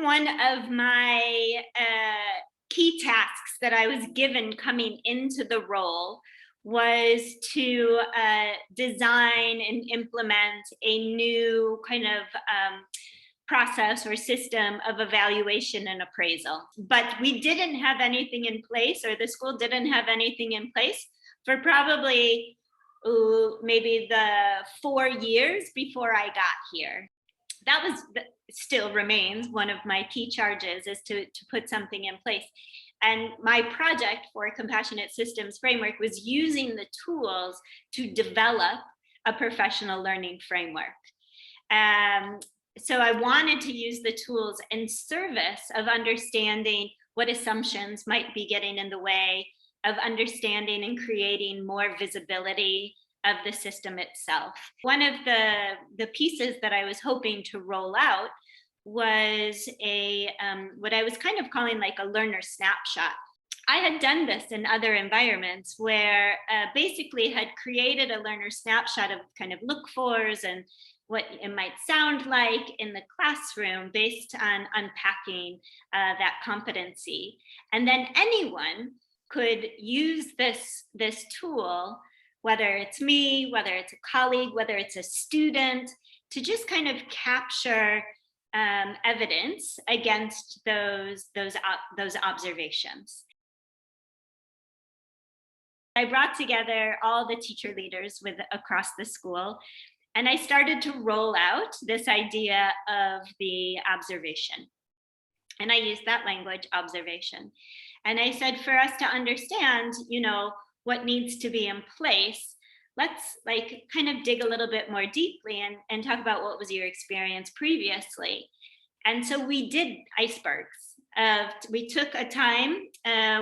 one of my key tasks that I was given coming into the role was to design and implement a new kind of process or system of evaluation and appraisal. But we didn't have anything in place, or the school didn't have anything in place for probably maybe the 4 years before I got here. That was still remains one of my key charges, is to put something in place. And my project for Compassionate Systems Framework was using the tools to develop a professional learning framework. So I wanted to use the tools in service of understanding what assumptions might be getting in the way of understanding and creating more visibility of the system itself. One of the pieces that I was hoping to roll out was what I was kind of calling like a learner snapshot. I had done this in other environments where basically had created a learner snapshot of kind of look-fors and what it might sound like in the classroom based on unpacking that competency. And then anyone could use this tool, whether it's me, whether it's a colleague, whether it's a student, to just kind of capture evidence against those observations. I brought together all the teacher leaders across the school, and I started to roll out this idea of the observation. And I used that language, observation. And I said, for us to understand, what needs to be in place, let's kind of dig a little bit more deeply and talk about what was your experience previously. And so we did icebergs. We took a time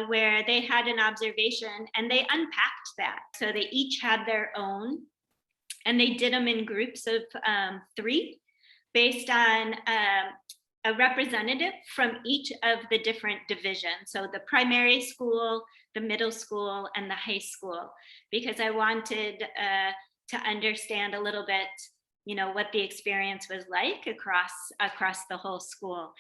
where they had an observation and they unpacked that. So they each had their own, and they did them in groups of 3 based on a representative from each of the different divisions. So the primary school, the middle school, and the high school, because I wanted to understand a little bit, what the experience was like across the whole school.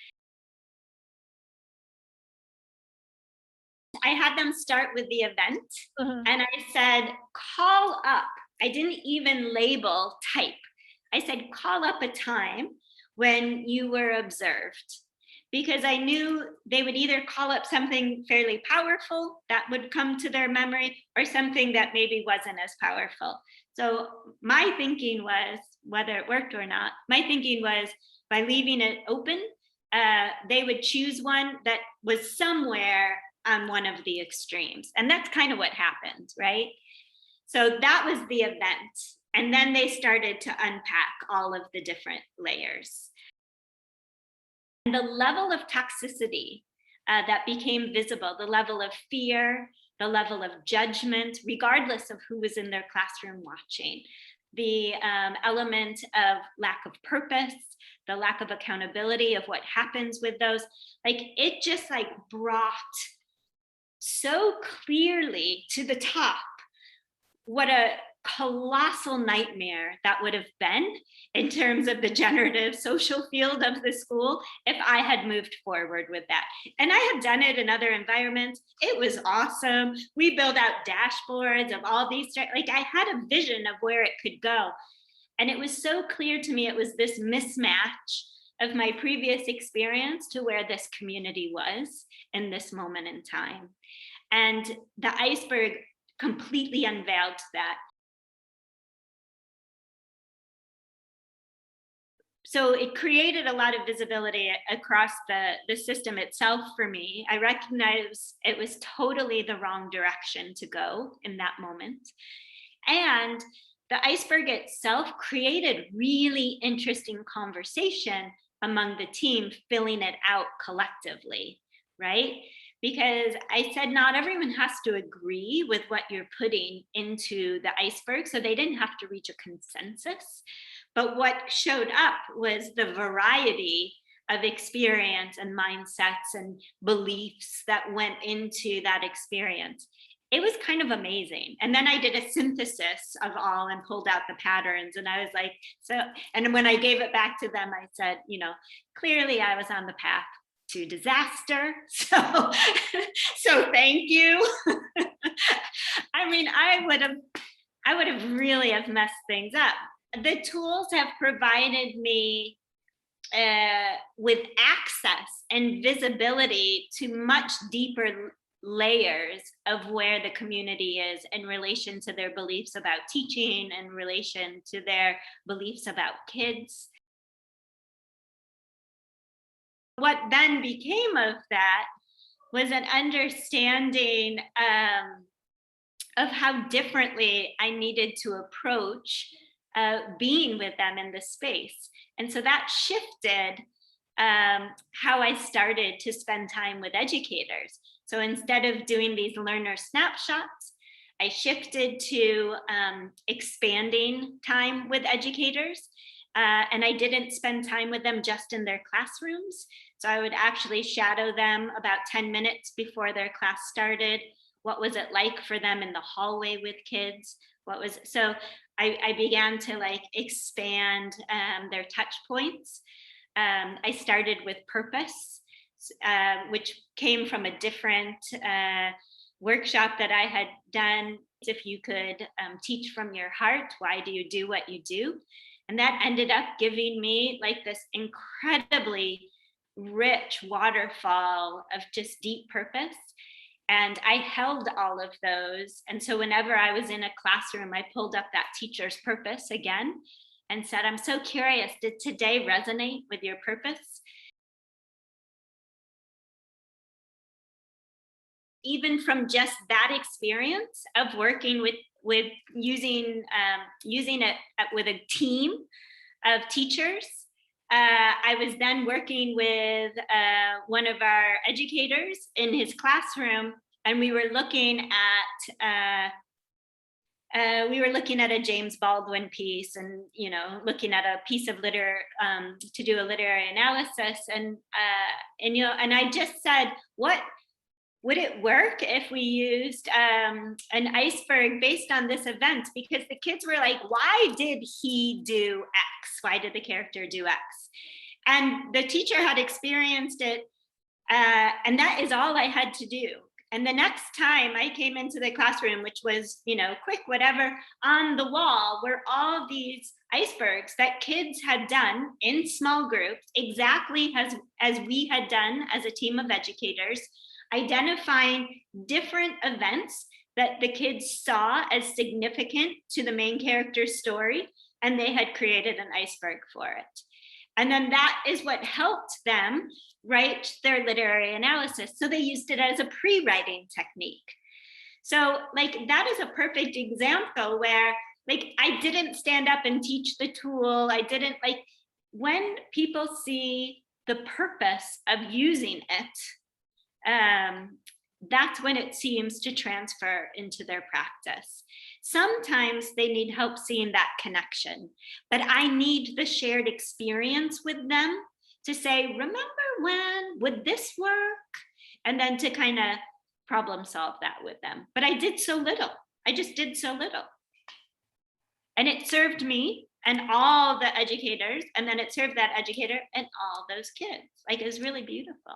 I had them start with the event, and I said, call up. I didn't even label type. I said, call up a time when you were observed, because I knew they would either call up something fairly powerful that would come to their memory, or something that maybe wasn't as powerful. So my thinking was, whether it worked or not, my thinking was, by leaving it open, they would choose one that was somewhere on one of the extremes. And that's kind of what happened, right? So that was the event. And then they started to unpack all of the different layers. And the level of toxicity that became visible, the level of fear, the level of judgment, regardless of who was in their classroom watching, the element of lack of purpose, the lack of accountability of what happens with those, it just brought so clearly to the top what a colossal nightmare that would have been in terms of the generative social field of the school if I had moved forward with that. And I have done it in other environments. It was awesome. We built out dashboards of all these, I had a vision of where it could go. And it was so clear to me, it was this mismatch of my previous experience to where this community was in this moment in time. And the iceberg completely unveiled that. So it created a lot of visibility across the system itself for me. I recognized it was totally the wrong direction to go in that moment. And the iceberg itself created really interesting conversation among the team, filling it out collectively, right? Because I said not everyone has to agree with what you're putting into the iceberg, so they didn't have to reach a consensus. But what showed up was the variety of experience and mindsets and beliefs that went into that experience. it was kind of amazing. And then I did a synthesis of all and pulled out the patterns. And I was like, so, and when I gave it back to them, I said, clearly I was on the path to disaster. So, so thank you. I mean, I would have really have messed things up. The tools have provided me with access and visibility to much deeper layers of where the community is in relation to their beliefs about teaching, in relation to their beliefs about kids. What then became of that was an understanding of how differently I needed to approach being with them in the space. And so that shifted how I started to spend time with educators. So instead of doing these learner snapshots, I shifted to expanding time with educators. And I didn't spend time with them just in their classrooms. So I would actually shadow them about 10 minutes before their class started. What was it like for them in the hallway with kids? So I began to expand their touch points. I started with purpose, which came from a different workshop that I had done. If you could teach from your heart, why do you do what you do? And that ended up giving me this incredibly rich waterfall of just deep purpose. And I held all of those. And so whenever I was in a classroom, I pulled up that teacher's purpose again and said, I'm so curious, did today resonate with your purpose? Even from just that experience of working with using it with a team of teachers, I was then working with one of our educators in his classroom, and we were looking at a James Baldwin piece, and looking at a piece of to do a literary analysis, and I just said, what would it work if we used an iceberg based on this event? Because the kids were like, why did he do X? Why did the character do X? And the teacher had experienced it, and that is all I had to do. And the next time I came into the classroom, which was, quick, whatever, on the wall were all these icebergs that kids had done in small groups, exactly as we had done as a team of educators, identifying different events that the kids saw as significant to the main character's story, and they had created an iceberg for it. And then that is what helped them write their literary analysis. So they used it as a pre-writing technique. So that is a perfect example where I didn't stand up and teach the tool. I didn't when people see the purpose of using it, that's when it seems to transfer into their practice. Sometimes they need help seeing that connection, but I need the shared experience with them to say, remember when, would this work? And then to kind of problem solve that with them. But I did so little. I just did so little. And it served me and all the educators, and then it served that educator and all those kids. It was really beautiful.